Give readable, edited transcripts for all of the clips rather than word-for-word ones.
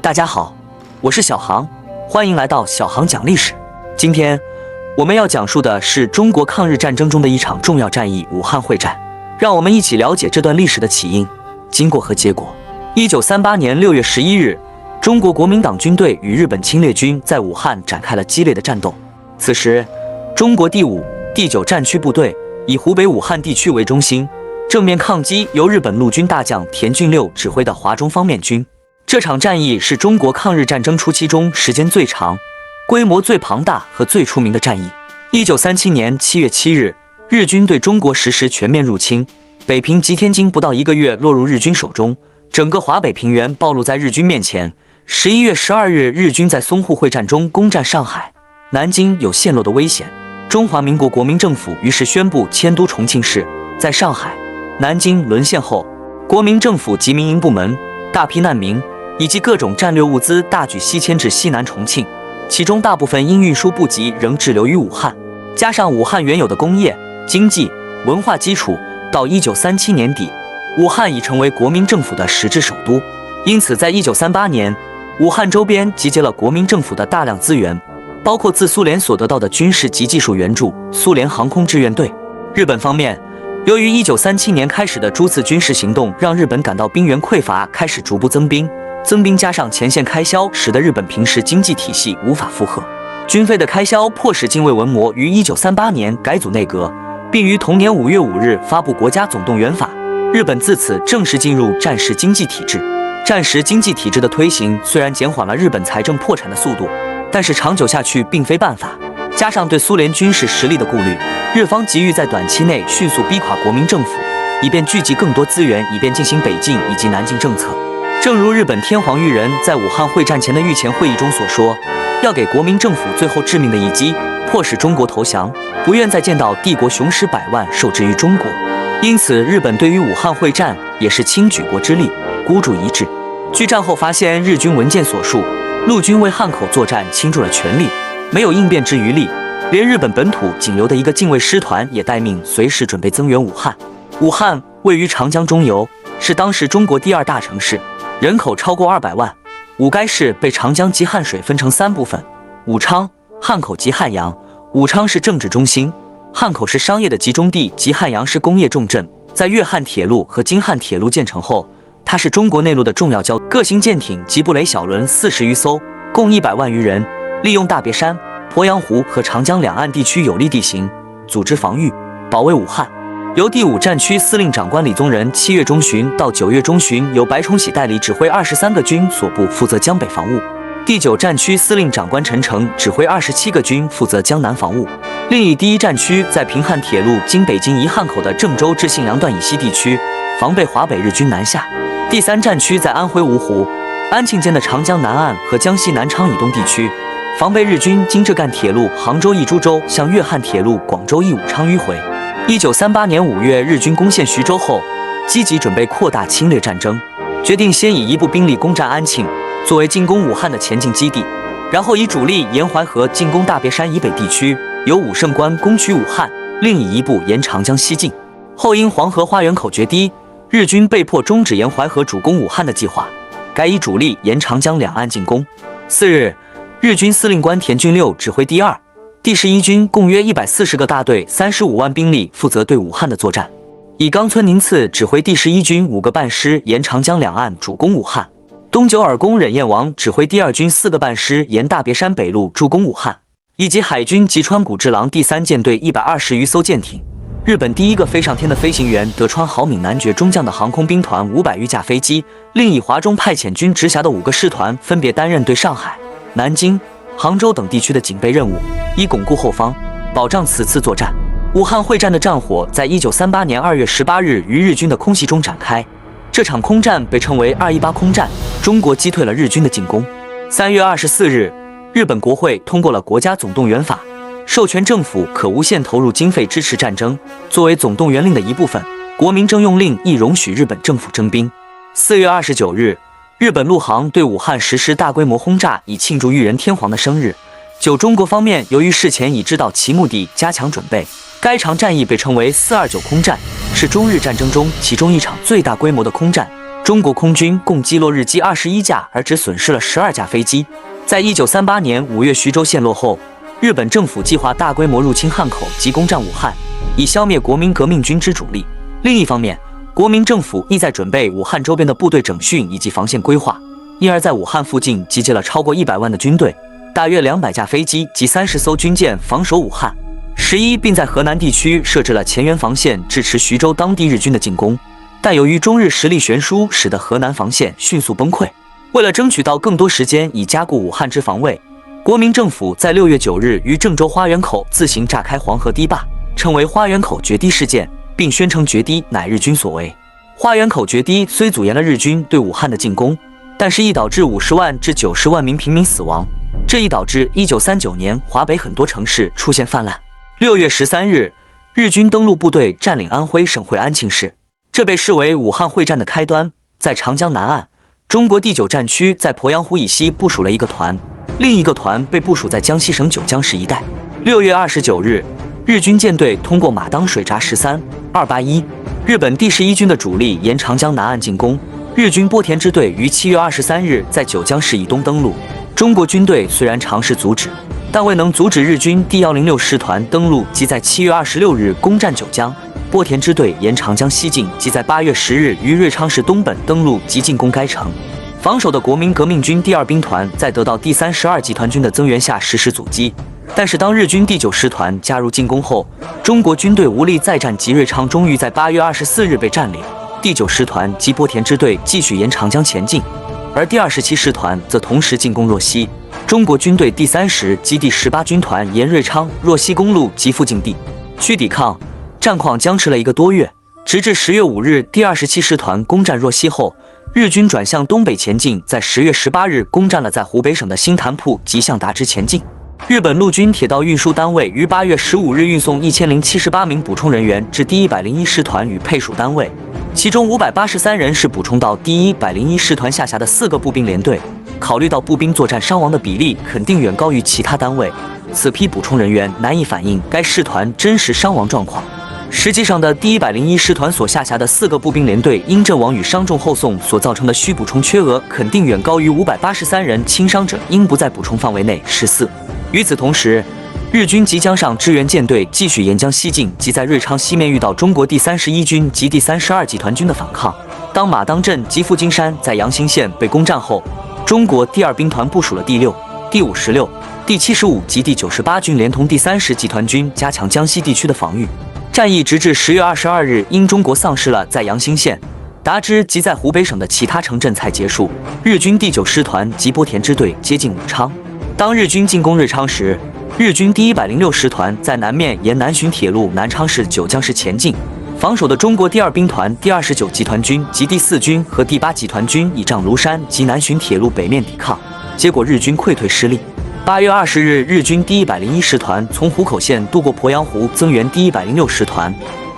大家好，我是小航，欢迎来到小航讲历史。今天我们要讲述的是中国抗日战争中的一场重要战役——武汉会战。让我们一起了解这段历史的起因、经过和结果。1938年6月11日，中国国民党军队与日本侵略军在武汉展开了激烈的战斗。此时，中国第5、第9战区部队以湖北武汉地区为中心，正面抗击由日本陆军大将田径六指挥的华中方面军。这场战役是中国抗日战争初期中时间最长、规模最庞大和最出名的战役。1937年7月7日，日军对中国实施全面入侵，北平及天津不到1个月落入日军手中，整个华北平原暴露在日军面前。11月12日，日军在淞沪会战中攻占上海，南京有陷落的危险。中华民国国民政府于是宣布迁都重庆市。在上海、南京沦陷后，国民政府及民营部门、大批难民以及各种战略物资大举西迁至西南重庆，其中大部分因运输不及仍滞留于武汉。加上武汉原有的工业、经济、文化基础，到1937年底，武汉已成为国民政府的实质首都。因此，在1938年，武汉周边集结了国民政府的大量资源，包括自苏联所得到的军事及技术援助——苏联航空志愿队。日本方面，由于1937年开始的诸次军事行动让日本感到兵源匮乏，开始逐步增兵。增兵加上前线开销，使得日本平时经济体系无法负荷，军费的开销迫使近卫文麿于1938年改组内阁，并于同年5月5日发布国家总动员法。日本自此正式进入战时经济体制。战时经济体制的推行虽然减缓了日本财政破产的速度，但是长久下去并非办法。加上对苏联军事实力的顾虑，日方急于在短期内迅速逼垮国民政府，以便聚集更多资源，以便进行北进以及南进政策。正如日本天皇裕仁在武汉会战前的御前会议中所说，要给国民政府最后致命的一击，迫使中国投降，不愿再见到帝国雄师百万受制于中国。因此，日本对于武汉会战也是倾举国之力，孤注一掷。据战后发现日军文件所述，陆军为汉口作战倾注了全力，没有应变之余力，连日本本土仅留的一个近卫师团也待命，随时准备增援武汉。武汉位于长江中游，是当时中国第2大城市，人口超过200万。武该市被长江及汉水分成3部分：武昌、汉口及汉阳。武昌是政治中心，汉口是商业的集中地，及汉阳是工业重镇。在粤汉铁路和京汉铁路建成后，它是中国内陆的重要交通。各型舰艇及布雷小轮40余艘，共100万余人，利用大别山、鄱阳湖和长江两岸地区有利地形，组织防御，保卫武汉。由第5战区司令长官李宗仁7月中旬到9月中旬由白崇禧代理指挥23个军所部负责江北防务，第9战区司令长官陈诚指挥27个军负责江南防务。另以第1战区在平汉铁路经北京移汉口的郑州至信阳段以西地区，防备华北日军南下。第3战区在安徽芜湖、安庆间的长江南岸和江西南昌以东地区，防备日军经浙赣铁路杭州易株洲向粤汉铁路广州易武昌迂回。1938年5月，日军攻陷徐州后，积极准备扩大侵略战争，决定先以一部兵力攻占安庆，作为进攻武汉的前进基地，然后以主力沿淮河进攻大别山以北地区，由武胜关攻取武汉，另以一部沿长江西进。后因黄河花园口决堤，日军被迫终止沿淮河主攻武汉的计划，改以主力沿长江两岸进攻。4日，日军司令官田径六指挥第2、第11军共约140个大队，35万兵力负责对武汉的作战，以冈村宁次指挥第11军5个半师沿长江两岸主攻武汉，东九耳宫忍彦王指挥第2军4个半师沿大别山北路助攻武汉，以及海军吉川谷治郎第3舰队120余艘舰艇。日本第1个飞上天的飞行员德川豪敏男爵中将的航空兵团500余架飞机，另以华中派遣军直辖的5个师团分别担任对上海、南京、杭州等地区的警备任务，以巩固后方，保障此次作战。武汉会战的战火在1938年2月18日于日军的空袭中展开，这场空战被称为218空战，中国击退了日军的进攻。3月24日，日本国会通过了国家总动员法，授权政府可无限投入经费支持战争。作为总动员令的一部分，国民征用令亦容许日本政府征兵。4月29日，日本陆航对武汉实施大规模轰炸，以庆祝裕仁天皇的生日。中国方面由于事前已知道其目的，加强准备。该场战役被称为429空战，是中日战争中其中一场最大规模的空战，中国空军共击落日机21架，而只损失了12架飞机。在1938年5月徐州陷落后，日本政府计划大规模入侵汉口及攻占武汉，以消灭国民革命军之主力。另一方面，国民政府亦在准备武汉周边的部队整训以及防线规划，因而在武汉附近集结了超过100万的军队，大约200架飞机及30艘军舰防守武汉。并在河南地区设置了前沿防线，支持徐州当地日军的进攻。但由于中日实力悬殊，使得河南防线迅速崩溃。为了争取到更多时间以加固武汉之防卫，国民政府在6月9日于郑州花园口自行炸开黄河堤坝，称为花园口决堤事件，并宣称决堤乃日军所为。花园口决堤虽阻延了日军对武汉的进攻，但是亦导致50万至90万名平民死亡，这亦导致1939年华北很多城市出现泛滥。6月13日，日军登陆部队占领安徽省会安庆市，这被视为武汉会战的开端。在长江南岸，中国第9战区在鄱阳湖以西部署了一个团，另一个团被部署在江西省九江市一带。6月29日，日军舰队通过马当水闸13、281，日本第11军的主力沿长江南岸进攻。日军波田支队于7月23日在九江市以东登陆，中国军队虽然尝试阻止，但未能阻止日军第106师团登陆及在7月26日攻占九江。波田支队沿长江西进，即在8月10日于瑞昌市东本登陆及进攻该城。防守的国民革命军第2兵团在得到第32集团军的增援下实施阻击，但是当日军第9师团加入进攻后，中国军队无力再战，及瑞昌终于在8月24日被占领。第9师团及波田支队继续沿长江前进，而第27师团则同时进攻若溪。中国军队第30及第18军团沿瑞昌、若溪公路及附近地区抵抗，战况僵持了1个多月，直至10月5日，第27师团攻占若溪后，日军转向东北前进，在10月18日攻占了在湖北省的新潭铺及向达之前进。日本陆军铁道运输单位于8月15日运送1078名补充人员至第101师团与配属单位，其中583人是补充到第101师团下辖的4个步兵联队。考虑到步兵作战伤亡的比例肯定远高于其他单位，此批补充人员难以反映该师团真实伤亡状况。实际上的第101师团所下辖的4个步兵联队因阵亡与伤重后送所造成的需补充缺额肯定远高于583人轻伤者应不在补充范围内。14。与此同时，日军即将上支援舰队继续沿江西进，及在瑞昌西面遇到中国第31军及第32集团军的反抗。当马当镇及富金山在阳兴县被攻占后，中国第2兵团部署了第6、第56、第75及第98军，连同第30集团军加强江西地区的防御。战役直至10月22日，因中国丧失了在阳兴县、达支及在湖北省的其他城镇才结束。日军第9师团及波田支队接近武昌。当日军进攻瑞昌时，日军第106师团在南面沿南浔铁路南昌市、九江市前进，防守的中国第2兵团第29集团军及第4军和第8集团军倚仗庐山及南浔铁路北面抵抗，结果日军溃退失利。8月20日，日军第101师团从湖口县渡过鄱阳湖，增援第106师团。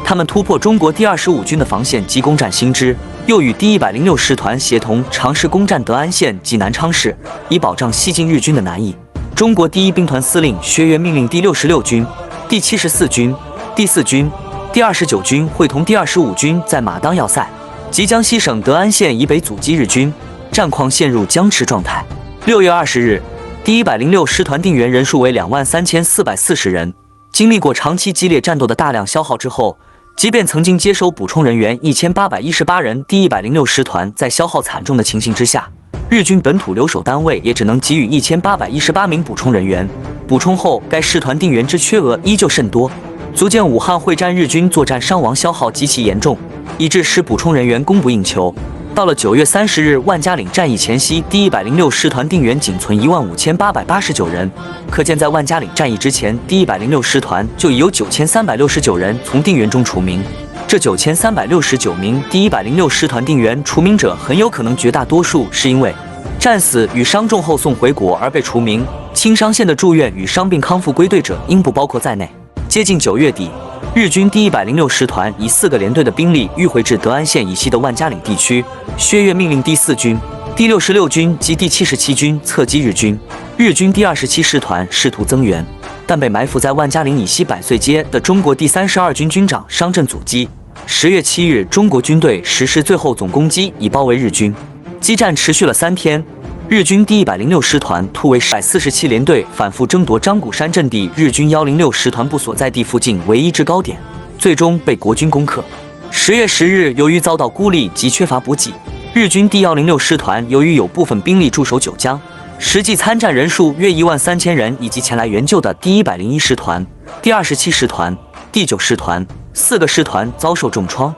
他们突破中国第25军的防线及攻占新支，又与第106师团协同尝试攻占德安县及南昌市，以保障西进日军的南翼。中国第1兵团司令薛岳命令第66军、第74军、第4军、第29军会同第25军在马当要塞及江西省德安县以北阻击日军，战况陷入僵持状态。6月20日，第106师团定员人数为23440人。经历过长期激烈战斗的大量消耗之后，即便曾经接收补充人员1818人，第106师团在消耗惨重的情形之下，日军本土留守单位也只能给予1818名补充人员。补充后，该师团定员之缺额依旧甚多，足见武汉会战日军作战伤亡消耗极其严重，以致使补充人员供不应求。到了9月30日万家岭战役前夕，第106师团定员仅存15889人，可见在万家岭战役之前，第106师团就已有9369人从定员中除名。这9369名第106师团定员除名者，很有可能绝大多数是因为战死与伤重后送回国而被除名，轻伤线的住院与伤病康复归队者应不包括在内。接近9月底，日军第106师团以4个连队的兵力迂回至德安县以西的万家岭地区。薛岳命令第4军、第66军及第77军侧击日军。日军第27师团试图增援，但被埋伏在万家岭以西百岁街的中国第32军军长商震阻击， 10月7日，中国军队实施最后总攻击，以包围日军。激战持续了3天，日军第106师团突围147联队反复争夺张古山阵地日军106师团部所在地附近唯一制高点，最终被国军攻克。10月10日，由于遭到孤立及缺乏补给，日军第106师团由于有部分兵力驻守九江，实际参战人数约13000人，以及前来援救的第101师团、第27师团、第9师团4个师团遭受重创，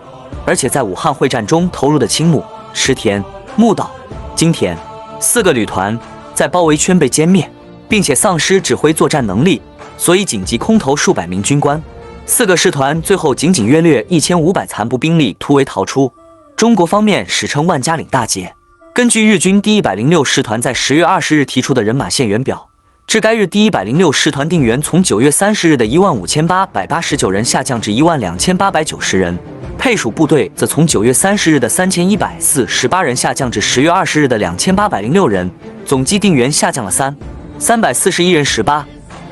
而且在武汉会战中投入的青木、池田、木岛、金田4个旅团在包围圈被歼灭，并且丧失指挥作战能力，所以紧急空投数百名军官。4个师团最后仅约略1500残部兵力突围逃出。中国方面史称万家岭大捷。根据日军第106师团在10月20日提出的人马限员表，至该日第106师团定员从9月30日的15889人下降至12890人，配属部队则从9月30日的3148人下降至10月20日的2806人，总计定员下降了341人18。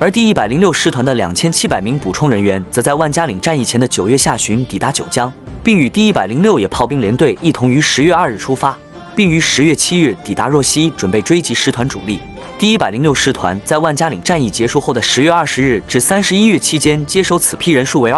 而第106师团的2700名补充人员则在万家岭战役前的9月下旬抵达九江，并与第106野炮兵联队一同于10月2日出发，并于10月7日抵达若溪，准备追击师团主力。第106师团在万家岭战役结束后的10月20日至31月期间接收此批人数为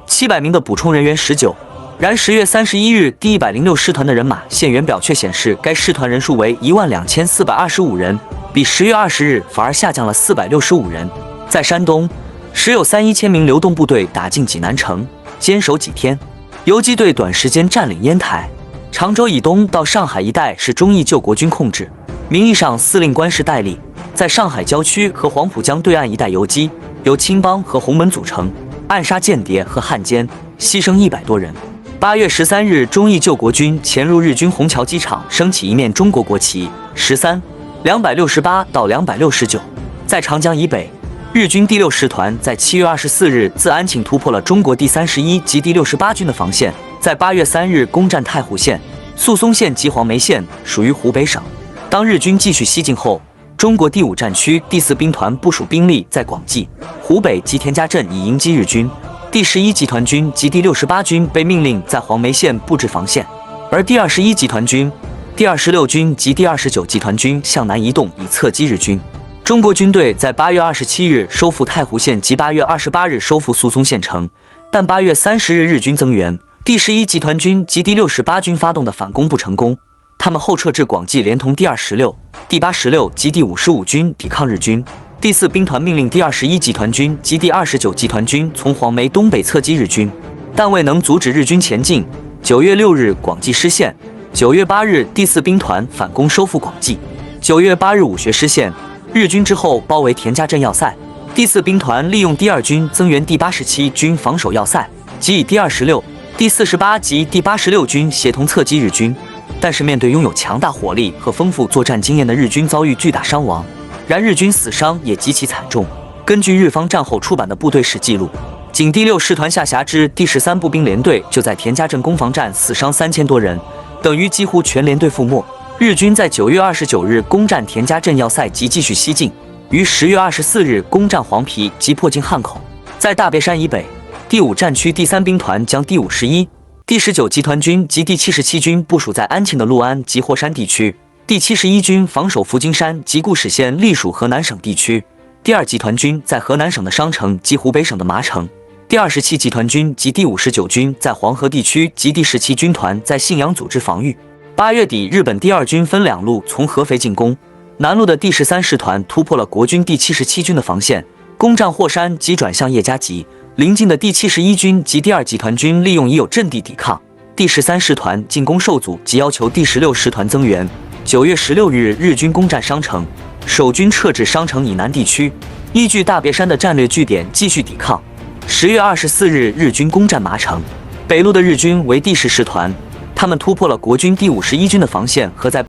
700名的补充人员19。然10月31日，第106师团的人马限员表却显示该师团人数为12425人，比10月20日反而下降了465人。在山东，时有3-1000名流动部队打进济南城，坚守几天。游击队短时间占领烟台、常州以东到上海一带是忠义救国军控制，名义上司令官是戴笠，在上海郊区和黄浦江对岸一带游击，由青帮和洪门组成，暗杀间谍和汉奸，牺牲100多人。8月13日，忠义救国军潜入日军虹桥机场，升起一面中国国旗。13、268到269。在长江以北，日军第6师团在7月24日自安庆突破了中国第31及第68军的防线，在8月3日攻占太湖县、宿松县及黄梅县，属于湖北省。当日军继续西进后，中国第5战区第4兵团部署兵力在广济、湖北及田家镇以迎击日军。第11集团军及第68军被命令在黄梅县布置防线，而第21集团军、第26军及第29集团军向南移动以侧击日军。中国军队在8月27日收复太湖县及8月28日收复宿松县城，但8月30日日军增援，第11集团军及第68军发动的反攻不成功，他们后撤至广济，连同第26、第86及第55军抵抗日军。第4兵团命令第21集团军及第29集团军从黄梅东北侧击日军，但未能阻止日军前进。9月6日，广济失陷。9月8日，第4兵团反攻收复广济。9月8日，武穴失陷，日军之后包围田家镇要塞。第4兵团利用第2军增援第87军防守要塞，即以第26、第48及第86军协同侧击日军。但是面对拥有强大火力和丰富作战经验的日军，遭遇巨大伤亡。然日军死伤也极其惨重。根据日方战后出版的部队史记录，仅第6师团下辖之第13步兵联队就在田家镇攻防战死伤3000多人，等于几乎全连队覆没。日军在9月29日攻占田家镇要塞及继续西进，于10月24日攻占黄陂及迫近汉口。在大别山以北，第5战区第3兵团将第51、第19集团军及第77军部署在安庆的六安及霍山地区。第71军防守福金山及固始县，隶属河南省地区。第2集团军在河南省的商城及湖北省的麻城。第27集团军及第59军在黄河地区及第17军团在信阳组织防御。8月底，日本第2军分2路从合肥进攻，南路的第13师团突破了国军第77军的防线，攻占霍山及转向叶家集。临近的第71军及第2集团军利用已有阵地抵抗，第13师团进攻受阻，即要求第16师团增援。9月16日，日军攻占商城，守军撤至商城以南地区，依据大别山的战略据点继续抵抗。10月24日，日军攻占麻城，北路的日军为第10师团，他们突破了国军第51军的防线和在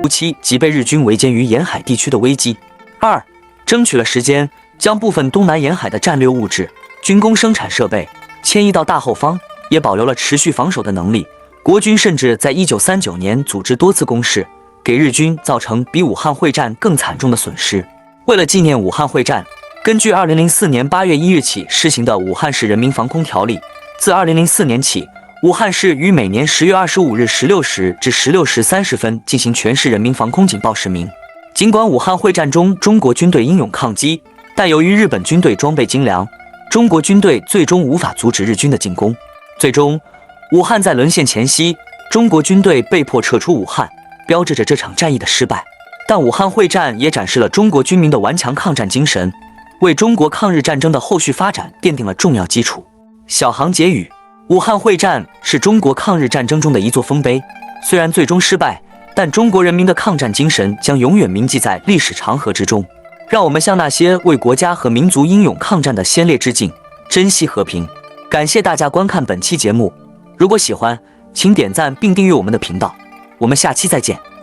期即被日军围歼于沿海地区的危机。二、争取了时间，将部分东南沿海的战略物质、军工生产设备迁移到大后方，也保留了持续防守的能力。国军甚至在1939年组织多次攻势，给日军造成比武汉会战更惨重的损失。为了纪念武汉会战，根据2004年8月1日起施行的《武汉市人民防空条例》，自2004年起，武汉市于每年10月25日16时至16时30分进行全市人民防空警报实名。尽管武汉会战中中国军队英勇抗击，但由于日本军队装备精良，中国军队最终无法阻止日军的进攻。最终，武汉在沦陷前夕，中国军队被迫撤出武汉，标志着这场战役的失败。但武汉会战也展示了中国军民的顽强抗战精神，为中国抗日战争的后续发展奠定了重要基础。小航结语：武汉会战是中国抗日战争中的一座丰碑，虽然最终失败，但中国人民的抗战精神将永远铭记在历史长河之中。让我们向那些为国家和民族英勇抗战的先烈致敬，珍惜和平。感谢大家观看本期节目，如果喜欢，请点赞并订阅我们的频道，我们下期再见。